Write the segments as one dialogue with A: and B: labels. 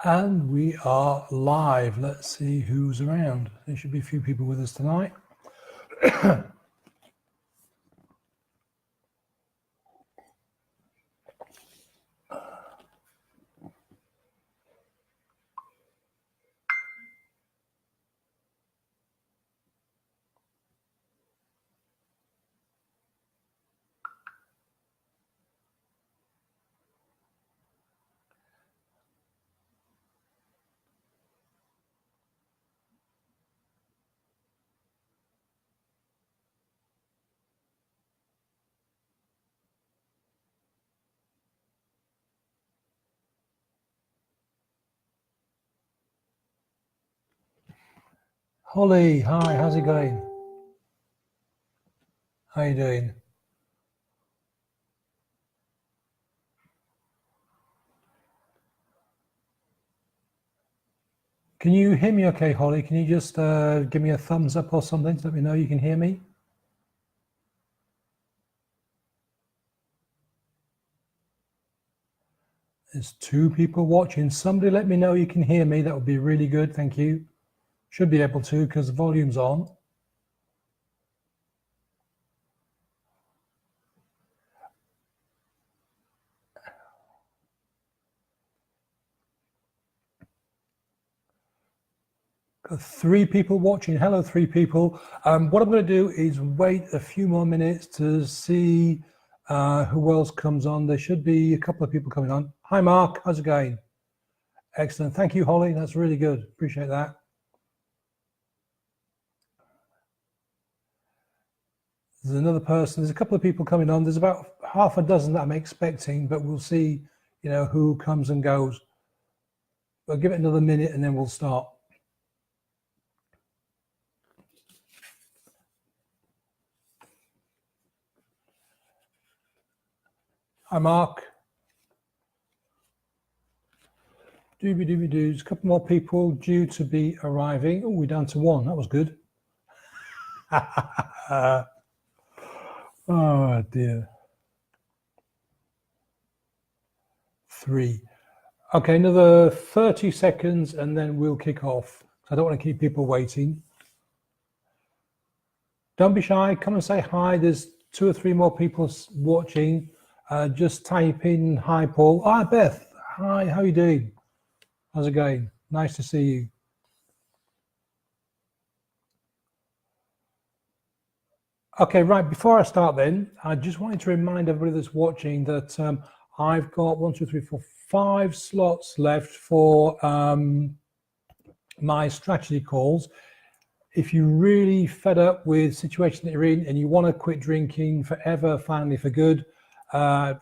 A: And we are live. Let's see who's around. There should be a few people with us tonight. Holly, hi, how's it going? How you doing? Can you hear me okay, Holly? Can you just give me a thumbs up or something to let me know you can hear me? There's 2 people watching. Somebody let me know you can hear me. That would be really good. Thank you. Should be able to because the volume's on. Got 3 people watching. Hello, 3 people. What I'm going to do is wait a few more minutes to see who else comes on. There should be a couple of people coming on. Hi, Mark. How's it going? Excellent. Thank you, Holly. That's really good. Appreciate that. There's another person. There's a couple of people coming on. There's about half a dozen that I'm expecting, but we'll see, who comes and goes. We'll give it another minute and then we'll start. Hi, Mark. Doobie-doobie-doos. A couple more people due to be arriving. Oh, we're down to 1. That was good. Oh, dear. 3. Okay, another 30 seconds and then we'll kick off. I don't want to keep people waiting. Don't be shy. Come and say hi. There's 2 or 3 more people watching. Just type in hi, Paul. Hi, Beth. Hi, how are you doing? How's it going? Nice to see you. Okay, right, before I start then, I just wanted to remind everybody that's watching that I've got 1, 2, 3, 4, 5 slots left for my strategy calls. If you're really fed up with the situation that you're in and you want to quit drinking forever, finally for good,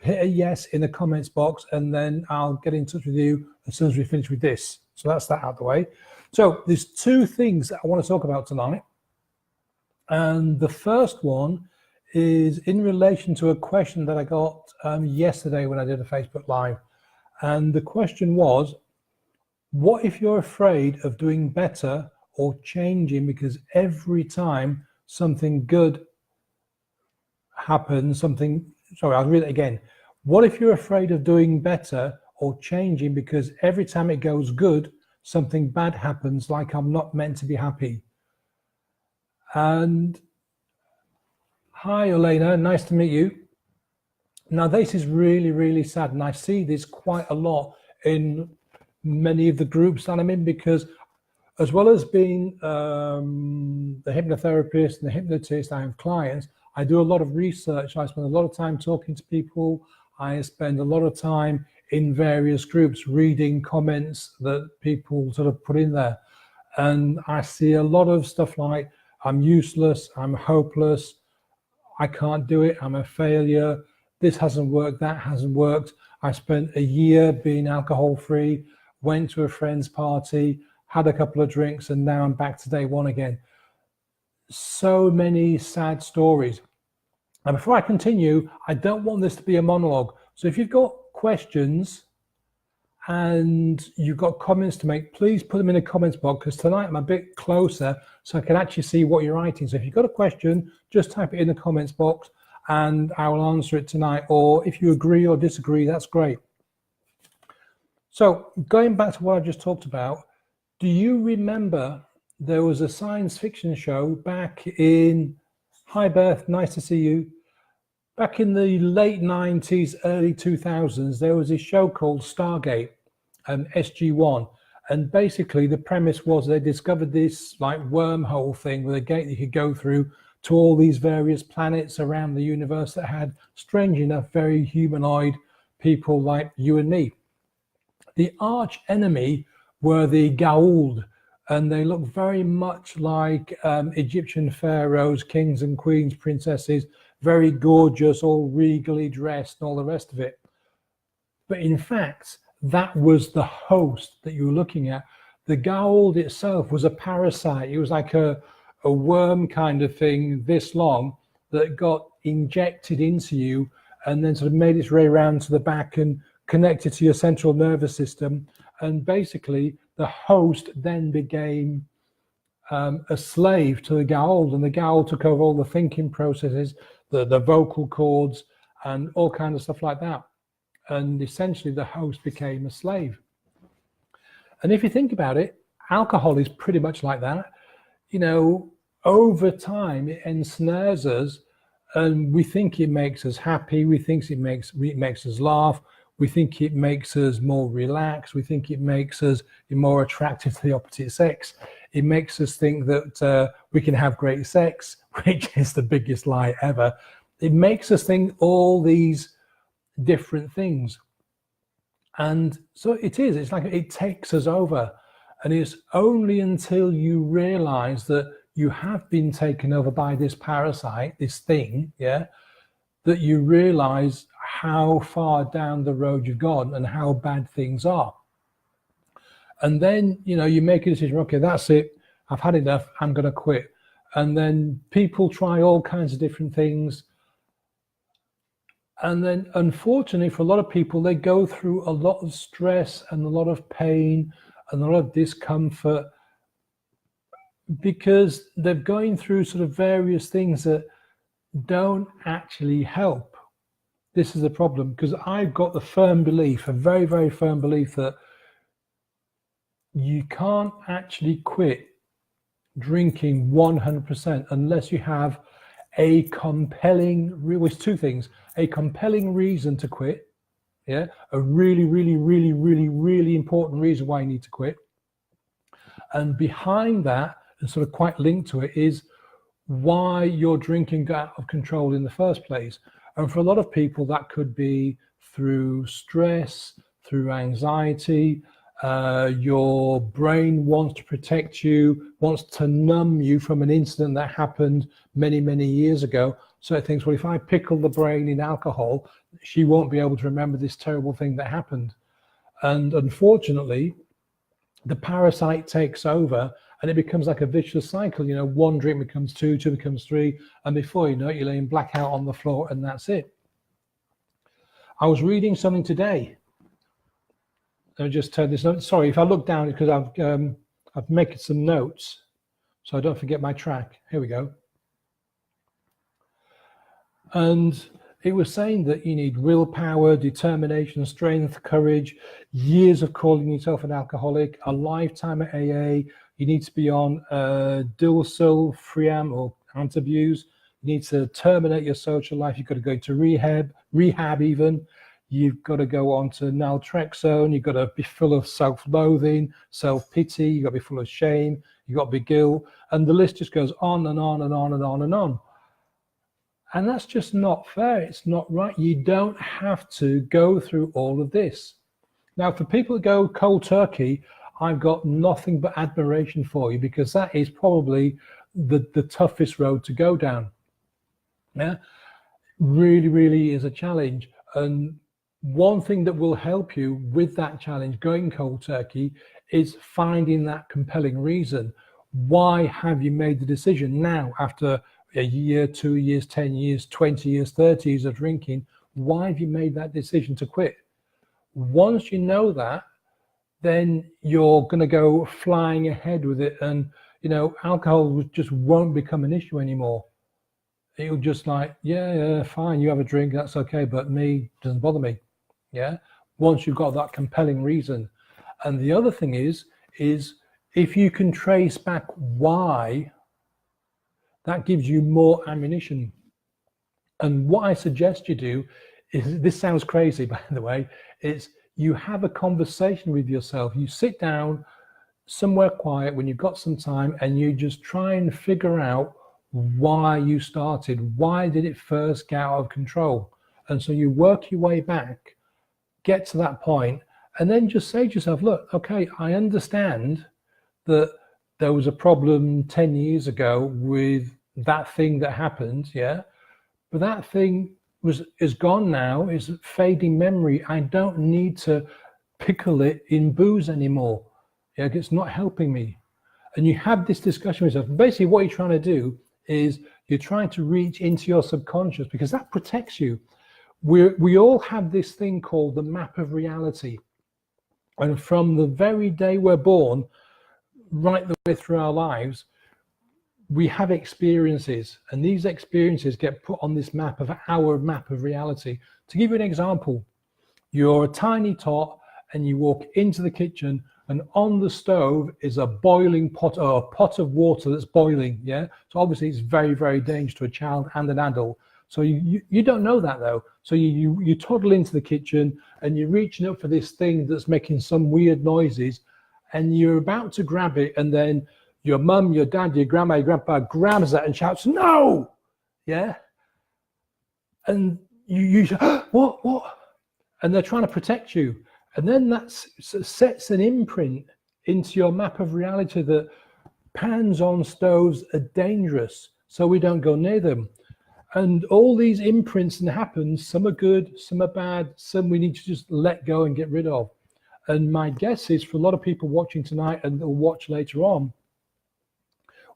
A: hit a yes in the comments box and then I'll get in touch with you as soon as we finish with this. So that's that out of the way. So there's 2 things that I want to talk about tonight. And the first one is in relation to a question that I got yesterday when I did a Facebook Live. And the question was, what if you're afraid of doing better or changing because every time something good happens, I'll read it again. What if you're afraid of doing better or changing because every time it goes good, something bad happens, like I'm not meant to be happy? And hi, Elena, nice to meet you. Now, this is really, really sad. And I see this quite a lot in many of the groups that I'm in, because as well as being the hypnotherapist and the hypnotist, I have clients. I do a lot of research. I spend a lot of time talking to people. I spend a lot of time in various groups reading comments that people sort of put in there. And I see a lot of stuff like, I'm useless, I'm hopeless, I can't do it, I'm a failure, this hasn't worked, that hasn't worked. I spent a year being alcohol free, went to a friend's party, had a couple of drinks, and now I'm back to day 1 again. So many sad stories. And before I continue, I don't want this to be a monologue. So if you've got questions and you've got comments to make, please put them in the comments box, because tonight I'm a bit closer so I can actually see what you're writing. So if you've got a question, just type it in the comments box and I will answer it tonight. Or if you agree or disagree, that's great. So going back to what I just talked about, do you remember there was a science fiction show back in, hi Beth, nice to see you. Back in the late 90s, early 2000s, there was a show called Stargate, SG-1. And basically the premise was they discovered this like wormhole thing with a gate you could go through to all these various planets around the universe that had, strange enough, very humanoid people like you and me. The arch enemy were the Goa'uld, and they looked very much like Egyptian pharaohs, kings and queens, princesses, very gorgeous, all regally dressed and all the rest of it. But in fact, that was the host that you were looking at. The Goa'uld itself was a parasite. It was like a worm kind of thing this long that got injected into you and then sort of made its way around to the back and connected to your central nervous system. And basically the host then became a slave to the Goa'uld, and the Goa'uld took over all the thinking processes, the vocal cords and all kinds of stuff like that. And essentially the host became a slave. And if you think about it, alcohol is pretty much like that. You know, over time it ensnares us, and we think it makes us happy, we think it makes us laugh, we think it makes us more relaxed, we think it makes us more attractive to the opposite sex. It makes us think that we can have great sex, which is the biggest lie ever. It makes us think all these different things. And so it's like it takes us over. And it's only until you realize that you have been taken over by this parasite, this thing, yeah, that you realize how far down the road you've gone and how bad things are. And then, you know, you make a decision, okay, that's it, I've had enough, I'm going to quit. And then people try all kinds of different things. And then, unfortunately, for a lot of people, they go through a lot of stress and a lot of pain and a lot of discomfort because they're going through sort of various things that don't actually help. This is the problem, because I've got the firm belief, a very, very firm belief, that you can't actually quit drinking 100% unless you have a compelling, it's two things, a compelling reason to quit, yeah, a really, really, really, really, really important reason why you need to quit. And behind that, and sort of quite linked to it, is why your drinking got out of control in the first place. And for a lot of people, that could be through stress, through anxiety. Your brain wants to protect you, wants to numb you from an incident that happened many, many years ago. So it thinks, well, if I pickle the brain in alcohol, she won't be able to remember this terrible thing that happened. And unfortunately, the parasite takes over and it becomes like a vicious cycle. You know, one drink becomes two, two becomes three, and before you know it, you're laying blackout on the floor, and that's it. I was reading something today. Let me just turn this on. Sorry, if I look down, because I've made some notes so I don't forget my track. Here we go. And it was saying that you need willpower, determination, strength, courage, years of calling yourself an alcoholic, a lifetime at AA. You need to be on dilsulfiram or antabuse. You need to terminate your social life. You've got to go to rehab even. You've got to go on to naltrexone. You've got to be full of self-loathing, self-pity. You've got to be full of shame. You've got to be guilt. And the list just goes on and on and on and on and on. And that's just not fair. It's not right. You don't have to go through all of this. Now, for people that go cold turkey, I've got nothing but admiration for you, because that is probably the toughest road to go down. Yeah, really, really is a challenge. And one thing that will help you with that challenge, going cold turkey, is finding that compelling reason. Why have you made the decision now, after a year, 2 years, 10 years, 20 years, 30 years of drinking? Why have you made that decision to quit? Once you know that, then you're going to go flying ahead with it, and you know, alcohol just won't become an issue anymore. It'll just like, yeah, fine, you have a drink, that's okay, but me, doesn't bother me. Yeah, once you've got that compelling reason. And the other thing is if you can trace back why, that gives you more ammunition. And what I suggest you do is, this sounds crazy, by the way, is you have a conversation with yourself. You sit down somewhere quiet when you've got some time and you just try and figure out why you started. Why did it first get out of control? And so you work your way back, get to that point, and then just say to yourself, look, okay, I understand that there was a problem 10 years ago with that thing that happened, yeah? But that thing is gone now, it's a fading memory. I don't need to pickle it in booze anymore. Yeah, it's not helping me. And you have this discussion with yourself. Basically, what you're trying to do is you're trying to reach into your subconscious, because that protects you. We all have this thing called the map of reality. And from the very day we're born, right the way through our lives, we have experiences, and these experiences get put on this map of our map of reality. To give you an example, you're a tiny tot and you walk into the kitchen, and on the stove is a boiling pot, or a pot of water that's boiling, yeah? So obviously it's very, very dangerous to a child and an adult. So you don't know that though. So you toddle into the kitchen and you're reaching up for this thing that's making some weird noises, and you're about to grab it, and then your mum, your dad, your grandma, your grandpa grabs that and shouts, no, yeah? And you what? And they're trying to protect you. And then that sets an imprint into your map of reality that pans on stoves are dangerous, so we don't go near them. And all these imprints and happens, some are good, some are bad, some we need to just let go and get rid of. And my guess is, for a lot of people watching tonight and they'll watch later on,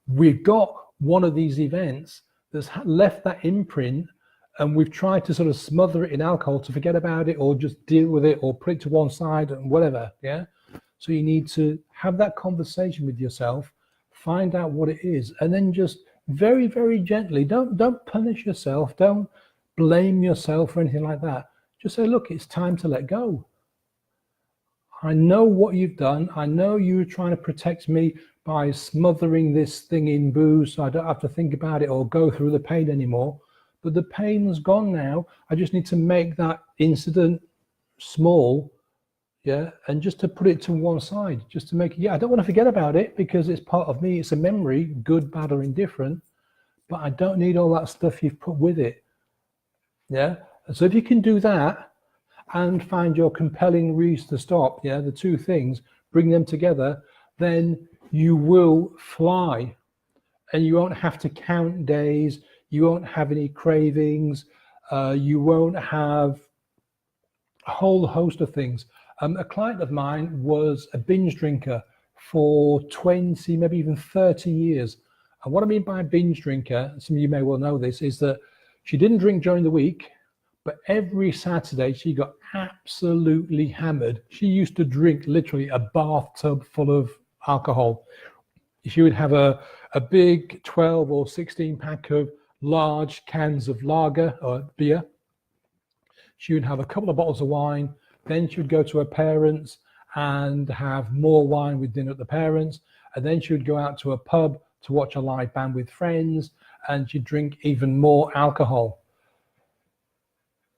A: we've got one of these events that's left that imprint, and we've tried to sort of smother it in alcohol to forget about it, or just deal with it, or put it to one side and whatever, yeah? So you need to have that conversation with yourself, find out what it is, and then just very, very gently, don't punish yourself, don't blame yourself or anything like that. Just say, look, it's time to let go. I know what you've done. I know you were trying to protect me by smothering this thing in booze so I don't have to think about it or go through the pain anymore. But the pain's gone now. I just need to make that incident small, yeah, and just to put it to one side, just to make it, yeah, I don't want to forget about it because it's part of me. It's a memory, good, bad, or indifferent, but I don't need all that stuff you've put with it, yeah? And so if you can do that and find your compelling reason to stop, yeah, the two things, bring them together, then you will fly, and you won't have to count days. You won't have any cravings. You won't have a whole host of things. A client of mine was a binge drinker for 20, maybe even 30 years. And what I mean by a binge drinker, some of you may well know this, is that she didn't drink during the week, but every Saturday she got absolutely hammered. She used to drink literally a bathtub full of alcohol. She would have a big 12 or 16 pack of large cans of lager or beer. She would have a couple of bottles of wine. Then she would go to her parents and have more wine with dinner at the parents. And then she would go out to a pub to watch a live band with friends, and she'd drink even more alcohol.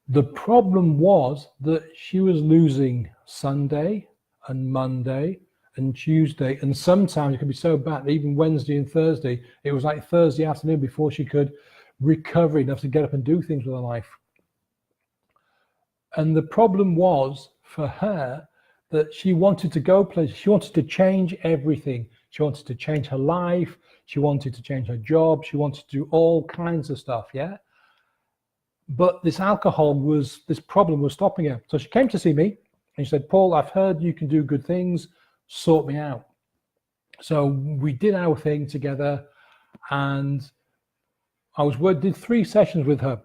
A: The problem was that she was losing Sunday and Monday and Tuesday, and sometimes it could be so bad, even Wednesday and Thursday, it was like Thursday afternoon before she could recover enough to get up and do things with her life. And the problem was for her that she wanted to go places. She wanted to change everything. She wanted to change her life. She wanted to change her job. She wanted to do all kinds of stuff, yeah? But this problem was stopping her. So she came to see me and she said, Paul, I've heard you can do good things. Sort me out. So we did our thing together, and did 3 sessions with her.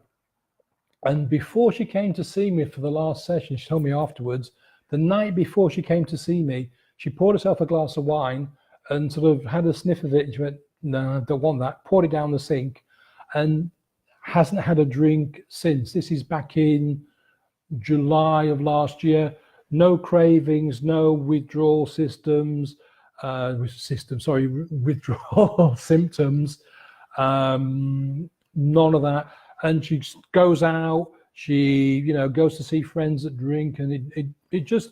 A: And before she came to see me for the last session, she told me afterwards, the night before she came to see me, she poured herself a glass of wine and sort of had a sniff of it, and she went, no, I don't want that, poured it down the sink, and hasn't had a drink since. This is back in July of last year. no cravings, no withdrawal withdrawal symptoms, none of that. And she goes out, she, goes to see friends that drink, and it just,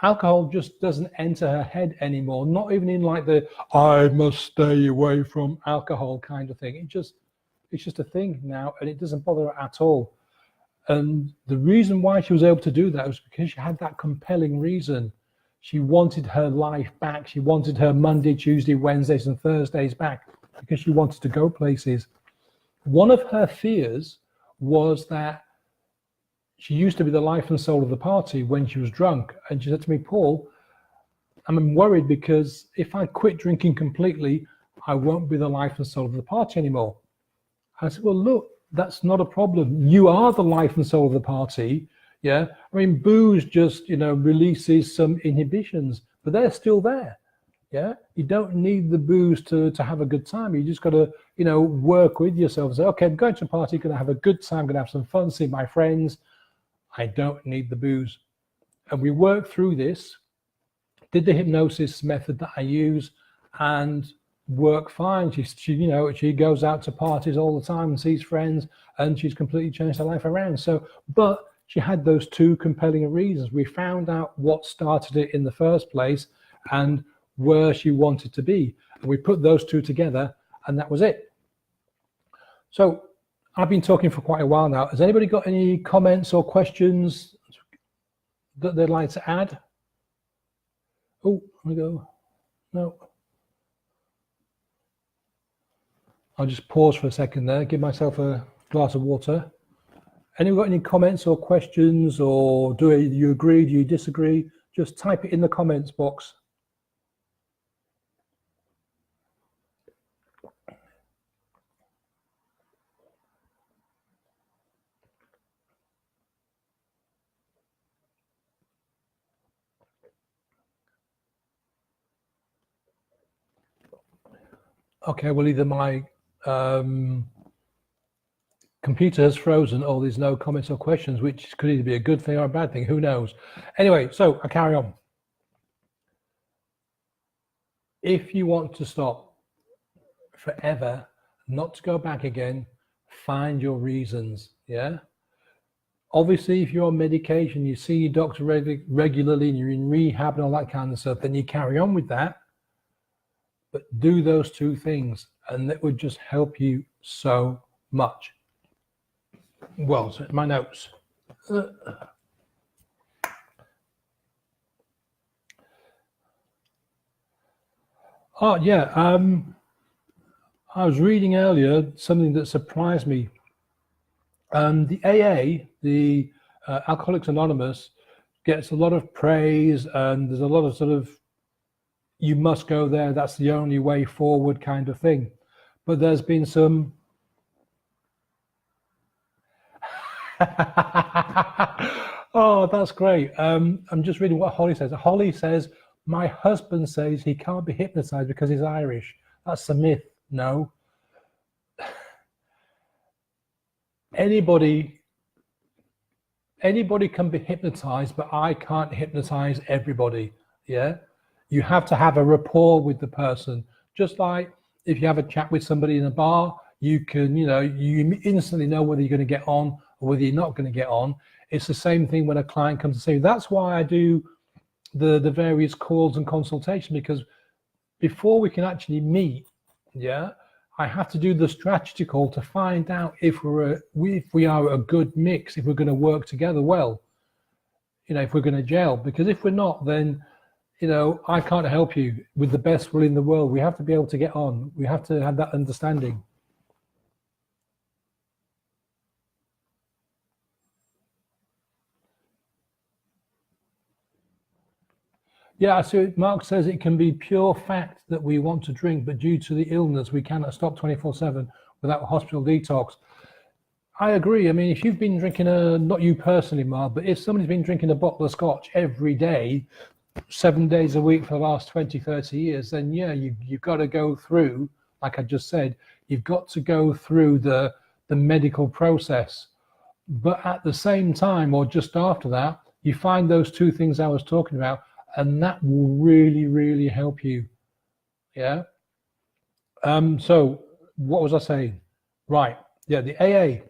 A: alcohol just doesn't enter her head anymore. Not even in like the, I must stay away from alcohol kind of thing. It's just a thing now, and it doesn't bother her at all. And the reason why she was able to do that was because she had that compelling reason. She wanted her life back. She wanted her Monday, Tuesday, Wednesdays, and Thursdays back because she wanted to go places. One of her fears was that she used to be the life and soul of the party when she was drunk. And she said to me, Paul, I'm worried because if I quit drinking completely, I won't be the life and soul of the party anymore. I said, well, look, that's not a problem. You are the life and soul of the party. Yeah. I mean, booze just, releases some inhibitions, but they're still there. Yeah. You don't need the booze to have a good time. You just got to, work with yourself and say, okay, I'm going to a party, going to have a good time, going to have some fun, see my friends. I don't need the booze. And we worked through this, did the hypnosis method that I use, and work fine. She goes out to parties all the time and sees friends, and she's completely changed her life around. So, but she had those two compelling reasons. We found out what started it in the first place and where she wanted to be. And we put those two together, and that was it. So I've been talking for quite a while now. Has anybody got any comments or questions that they'd like to add? Oh, we go. No. I'll just pause for a second there, give myself a glass of water. Anyone got any comments or questions, or do you agree, do you disagree? Just type it in the comments box. Okay, well, either my computer has frozen or there's no comments or questions, which could either be a good thing or a bad thing, who knows. Anyway, so I carry on. If you want to stop forever, not to go back again, find your reasons. Yeah. Obviously, if you're on medication, you see your doctor regularly and you're in rehab and all that kind of stuff, then you carry on with that. But do those two things, and that would just help you so much. Well, so my notes. Oh, yeah. I was reading earlier something that surprised me. The AA, the Alcoholics Anonymous, gets a lot of praise, and there's a lot of sort of, you must go there, that's the only way forward kind of thing. But there's been some oh, that's great. I'm just reading what Holly says. Holly says, my husband says he can't be hypnotized because he's Irish. That's a myth. No. Anybody can be hypnotized, but I can't hypnotize everybody. Yeah. You have to have a rapport with the person. Just like if you have a chat with somebody in a bar, you can, you instantly know whether you're going to get on or whether you're not going to get on. It's the same thing when a client comes to see you. That's why I do the various calls and consultation, because before we can actually meet, yeah, I have to do the strategy call to find out if we are a good mix, if we're going to work together well, if we're going to gel. Because if we're not, then I can't help you with the best will in the world. We have to be able to get on. We have to have that understanding. Yeah, so Mark says it can be pure fact that we want to drink, but due to the illness, we cannot stop 24/7 without a hospital detox. I agree. I mean, if you've been drinking not you personally, Mark, but if somebody's been drinking a bottle of scotch every day, 7 days a week for the last 20, 30 years, then yeah, you've got to go through, like I just said, you've got to go through the medical process. But at the same time, or just after that, You find those two things I was talking about, and that will really, really help you. Yeah. So what was I saying? Right. Yeah, the AA.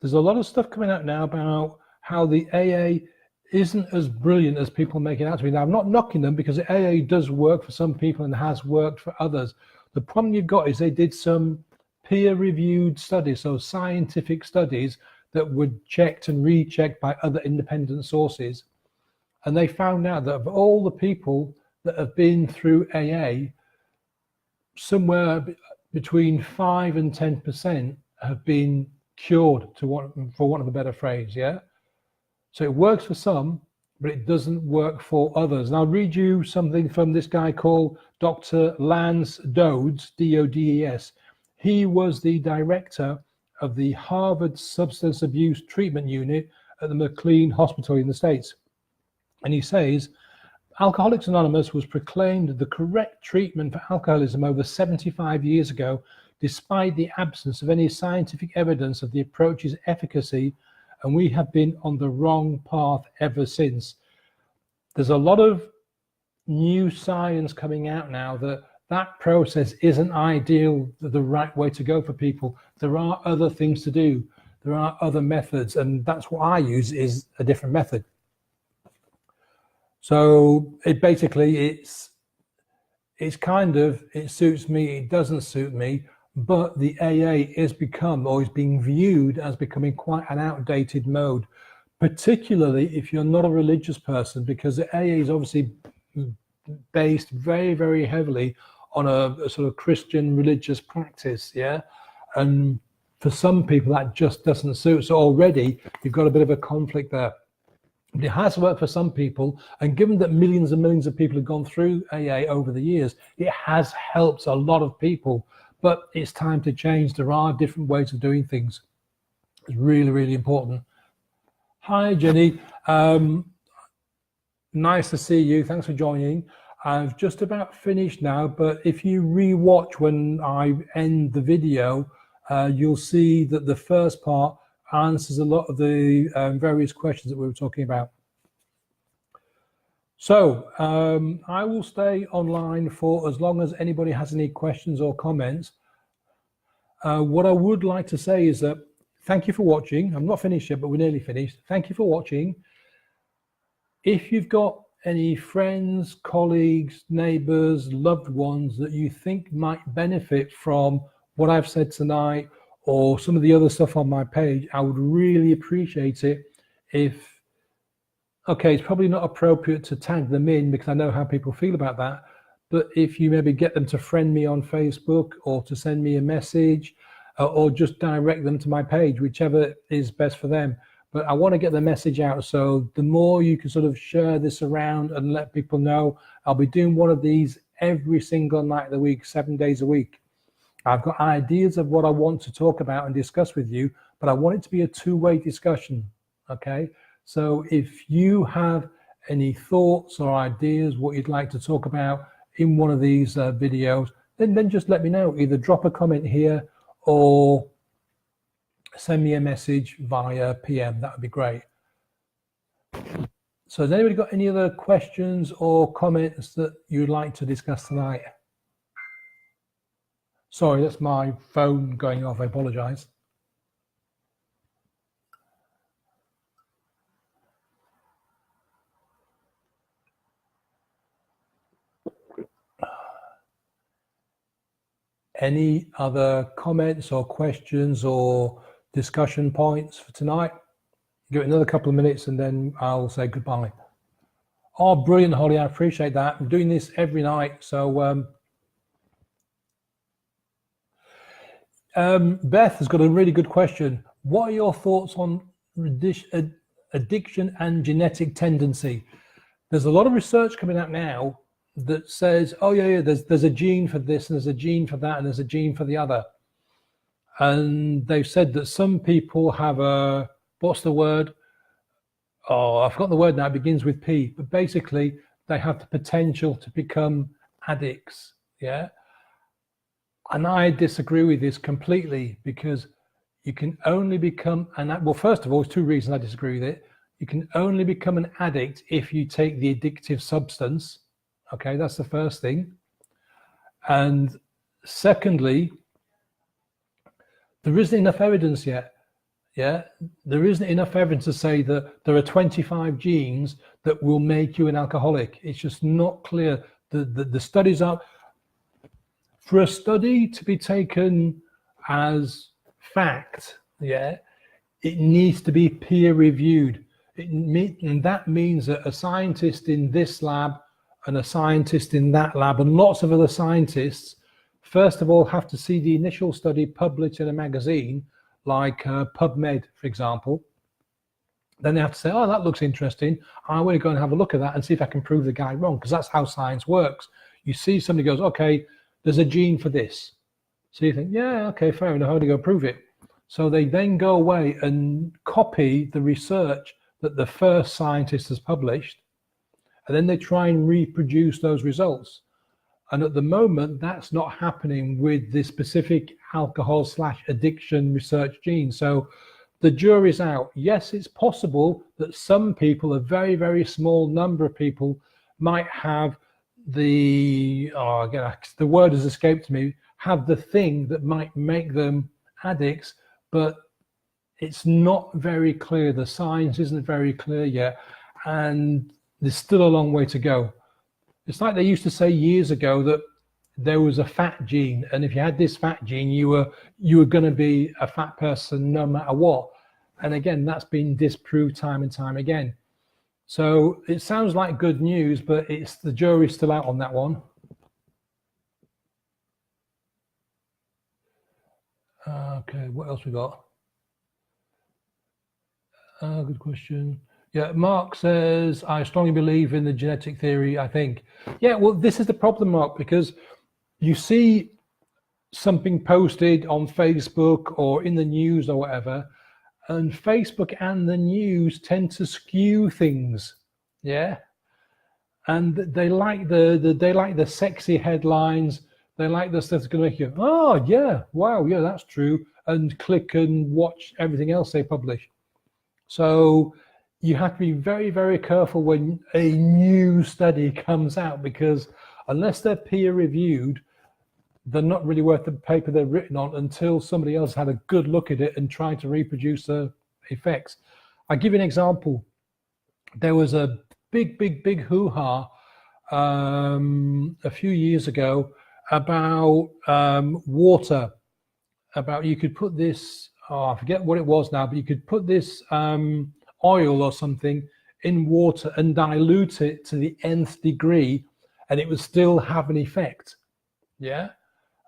A: There's a lot of stuff coming out now about how the AA isn't as brilliant as people make it out to be. Now, I'm not knocking them because the AA does work for some people and has worked for others. The problem you've got is they did some peer-reviewed studies, so scientific studies that were checked and rechecked by other independent sources. And they found out that of all the people that have been through AA, somewhere between 5 and 10% have been cured, for want of a better phrase. Yeah. So it works for some, but it doesn't work for others. And I'll read you something from this guy called Dr. Lance Dodes, D-O-D-E-S. He was the director of the Harvard Substance Abuse Treatment Unit at the McLean Hospital in the States. And he says, Alcoholics Anonymous was proclaimed the correct treatment for alcoholism over 75 years ago, despite the absence of any scientific evidence of the approach's efficacy, and we have been on the wrong path ever since. There's a lot of new science coming out now that process isn't ideal, the right way to go for people. There are other things to do. There are other methods, and that's what I use, is a different method. So it basically, it's kind of, it suits me, it doesn't suit me, but the AA is being viewed as becoming quite an outdated mode, particularly if you're not a religious person, because the AA is obviously based very, very heavily on a sort of Christian religious practice, yeah? And for some people that just doesn't suit. So already you've got a bit of a conflict there. But it has worked for some people, and given that millions and millions of people have gone through AA over the years, it has helped a lot of people. But it's time to change. There are different ways of doing things. It's really, really important. Hi, Jenny. Nice to see you. Thanks for joining. I've just about finished now, but if you re-watch when I end the video, you'll see that the first part answers a lot of the various questions that we were talking about. So I will stay online for as long as anybody has any questions or comments. What I would like to say is that thank you for watching. I'm not finished yet, but we're nearly finished. Thank you for watching. If you've got any friends, colleagues, neighbors, loved ones that you think might benefit from what I've said tonight or some of the other stuff on my page, I would really appreciate it if, okay, it's probably not appropriate to tag them in because I know how people feel about that, but if you maybe get them to friend me on Facebook or to send me a message or just direct them to my page, whichever is best for them. But I want to get the message out. So the more you can sort of share this around and let people know, I'll be doing one of these every single night of the week, 7 days a week. I've got ideas of what I want to talk about and discuss with you, but I want it to be a two-way discussion, okay? So if you have any thoughts or ideas, what you'd like to talk about in one of these videos, then just let me know. Either drop a comment here or send me a message via PM. That would be great. So has anybody got any other questions or comments that you'd like to discuss tonight? Sorry, that's my phone going off. I apologize. Any other comments or questions or discussion points for tonight? Give it another couple of minutes and then I'll say goodbye. Oh, brilliant, Holly. I appreciate that. I'm doing this every night. So Beth has got a really good question. What are your thoughts on addiction and genetic tendency? There's a lot of research coming out now that says, oh yeah, there's a gene for this and there's a gene for that and there's a gene for the other. And they've said that some people have a, what's the word? Oh, I've forgotten the word now, it begins with P, but basically they have the potential to become addicts, yeah? And I disagree with this completely because you can only become, well, first of all, there's two reasons I disagree with it. You can only become an addict if you take the addictive substance. Okay, that's the first thing. And secondly, there isn't enough evidence yet. Yeah, there isn't enough evidence to say that there are 25 genes that will make you an alcoholic. It's just not clear. The studies are, for a study to be taken as fact, yeah, it needs to be peer reviewed. And that means that a scientist in this lab and a scientist in that lab and lots of other scientists, first of all, have to see the initial study published in a magazine like PubMed, for example. Then they have to say, oh, that looks interesting. I want to go and have a look at that and see if I can prove the guy wrong, because that's how science works. You see somebody goes, okay, there's a gene for this. So you think, yeah, okay, fair enough, how do you go prove it? So they then go away and copy the research that the first scientist has published, and then they try and reproduce those results. And at the moment, that's not happening with the specific alcohol/addiction research gene. So the jury's out. Yes, it's possible that some people, a very, very small number of people, might have the word has escaped me, have the thing that might make them addicts, but it's not very clear. The science isn't very clear yet, and there's still a long way to go. It's like they used to say years ago that there was a fat gene, and if you had this fat gene, you were going to be a fat person no matter what. And again, that's been disproved time and time again. So it sounds like good news, but it's the jury's still out on that one. Okay, what else we got? Good question. Yeah, Mark says, I strongly believe in the genetic theory, I think. Yeah, well, this is the problem, Mark, because you see something posted on Facebook or in the news or whatever, and Facebook and the news tend to skew things, yeah? And they like the sexy headlines. They like the stuff that's going to make you, oh, yeah, wow, yeah, that's true, and click and watch everything else they publish. So you have to be very, very careful when a new study comes out, because unless they're peer reviewed, they're not really worth the paper they're written on until somebody else had a good look at it and tried to reproduce the effects. I'll give you an example. There was a big hoo-ha a few years ago about water, about you could put this, I forget what it was now, but you could put this oil or something in water and dilute it to the nth degree, and it would still have an effect. Yeah.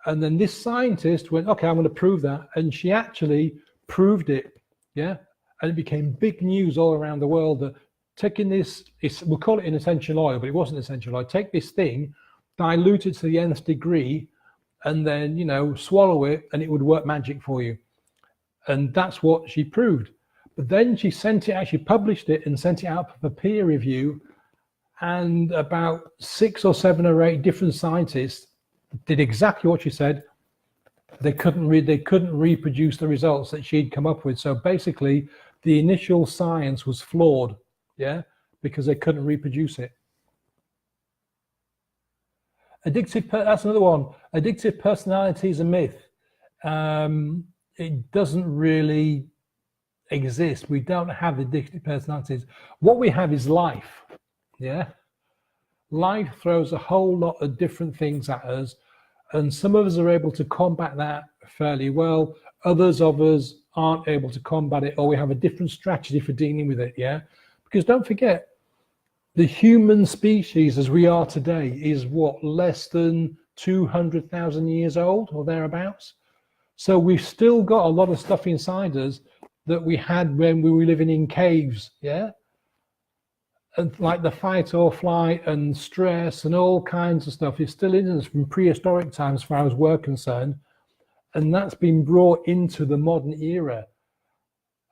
A: And then this scientist went, okay, I'm going to prove that. And she actually proved it. Yeah. And it became big news all around the world that taking this, we'll call it an essential oil, but it wasn't essential oil. Take this thing, dilute it to the nth degree, and then, you know, swallow it, and it would work magic for you. And that's what she proved. But then she actually published it and sent it out for peer review. And about 6 or 7 or 8 different scientists did exactly what she said. They couldn't reproduce the results that she'd come up with. So basically, the initial science was flawed, yeah, because they couldn't reproduce it. That's another one. Addictive personality is a myth. It doesn't really exist. We don't have addictive personalities. What we have is life, yeah. Life throws a whole lot of different things at us, and some of us are able to combat that fairly well. Others of us aren't able to combat it, or we have a different strategy for dealing with it, yeah? Because don't forget, the human species as we are today is what, less than 200,000 years old or thereabouts? So we've still got a lot of stuff inside us that we had when we were living in caves, yeah? And like the fight or flight and stress and all kinds of stuff is still in us from prehistoric times, as far as we're concerned, and that's been brought into the modern era.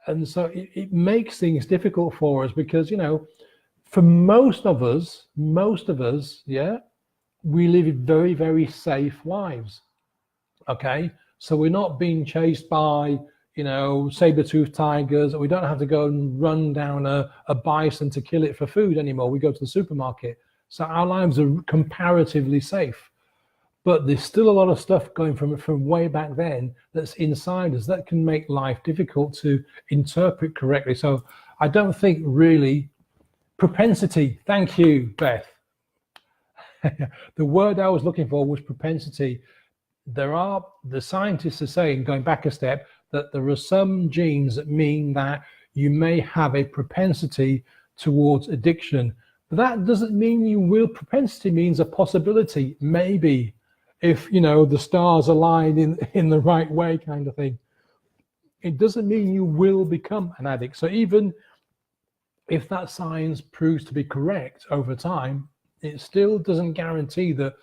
A: And so it makes things difficult for us, because, you know, for most of us, yeah, we live very, very safe lives. Okay, so we're not being chased by, you know, saber-toothed tigers, or we don't have to go and run down a bison to kill it for food anymore. We go to the supermarket. So our lives are comparatively safe. But there's still a lot of stuff going from way back then that's inside us that can make life difficult to interpret correctly. So I don't think really propensity. Thank you, Beth. The word I was looking for was propensity. The scientists are saying, going back a step, that there are some genes that mean that you may have a propensity towards addiction. But that doesn't mean you will. Propensity means a possibility, maybe, if, you know, the stars align in the right way, kind of thing. It doesn't mean you will become an addict. So even if that science proves to be correct over time, it still doesn't guarantee that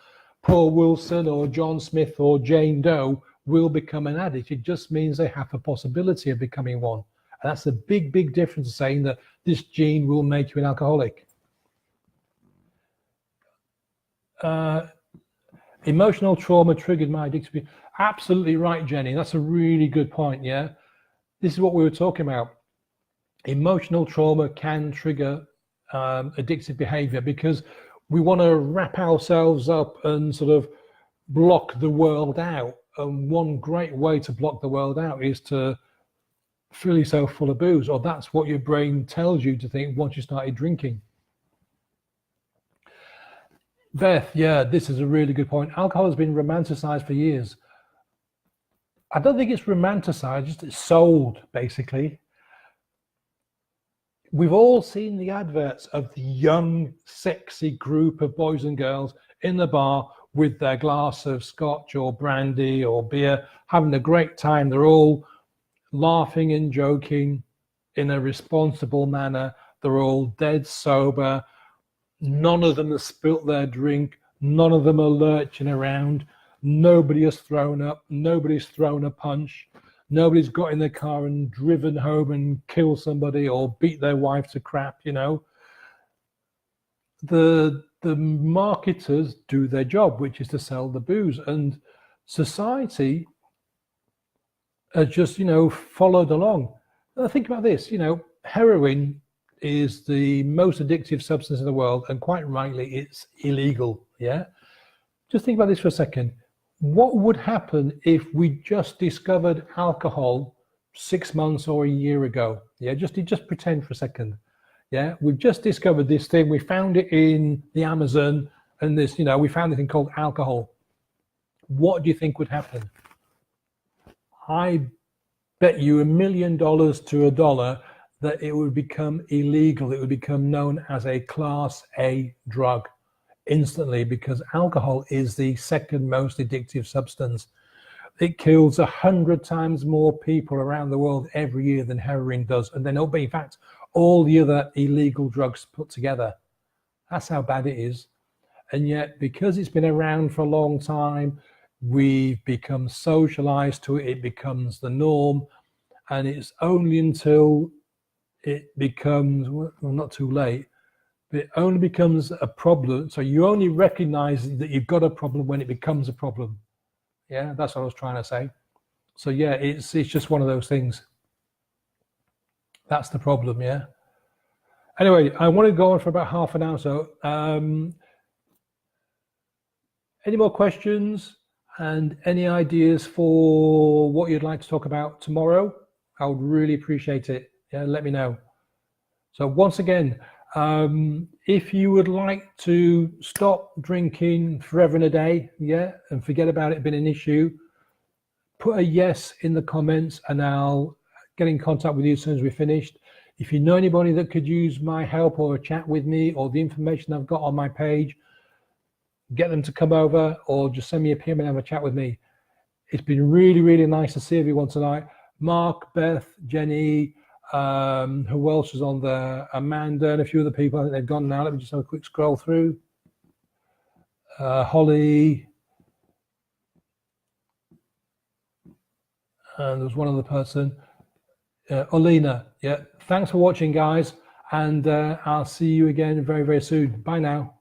A: Paul Wilson or John Smith or Jane Doe will become an addict. It just means they have a possibility of becoming one. And that's a big, big difference to saying that this gene will make you an alcoholic. Emotional trauma triggered my addiction. Absolutely right, Jenny. That's a really good point, yeah? This is what we were talking about. Emotional trauma can trigger addictive behavior because we want to wrap ourselves up and sort of block the world out. And one great way to block the world out is to fill yourself full of booze, or that's what your brain tells you to think once you started drinking. Beth, yeah, this is a really good point. Alcohol has been romanticized for years. I don't think it's romanticized, just it's sold, basically. We've all seen the adverts of the young, sexy group of boys and girls in the bar with their glass of scotch or brandy or beer, having a great time. They're all laughing and joking in a responsible manner. They're all dead sober. None of them have spilt their drink. None of them are lurching around. Nobody has thrown up. Nobody's thrown a punch. Nobody's got in their car and driven home and killed somebody or beat their wife to crap, you know. The marketers do their job, which is to sell the booze, and society has just, you know, followed along. Now, think about this, you know, heroin is the most addictive substance in the world, and quite rightly, it's illegal, yeah? Just think about this for a second. What would happen if we just discovered alcohol 6 months or a year ago? Yeah, just pretend for a second. Yeah, we've just discovered this thing. We found it in the Amazon, and this, you know, we found this thing called alcohol. What do you think would happen? I bet you $1 million to $1 that it would become illegal. It would become known as a Class A drug instantly, because alcohol is the second most addictive substance. It kills 100 times more people around the world every year than heroin does, and then in fact all the other illegal drugs put together. That's how bad it is. And yet, because it's been around for a long time, we've become socialized to it. It becomes the norm, and it's only until it becomes, well, not too late, but it only becomes a problem. So you only recognize that you've got a problem when it becomes a problem. Yeah, that's what I was trying to say. So yeah, it's just one of those things. That's the problem, yeah. Anyway, I want to go on for about half an hour. So any more questions and any ideas for what you'd like to talk about tomorrow? I would really appreciate it. Yeah, let me know. So once again, if you would like to stop drinking forever and a day, yeah, and forget about it being an issue, put a yes in the comments and I'll get in contact with you as soon as we're finished. If you know anybody that could use my help or a chat with me or the information I've got on my page, get them to come over or just send me a PM and have a chat with me. It's been really, really nice to see everyone tonight. Mark, Beth, Jenny, who else is on there? Amanda and a few other people. I think they've gone now. Let me just have a quick scroll through. Holly. And there's one other person. Olena. Yeah. Thanks for watching, guys. And I'll see you again very, very soon. Bye now.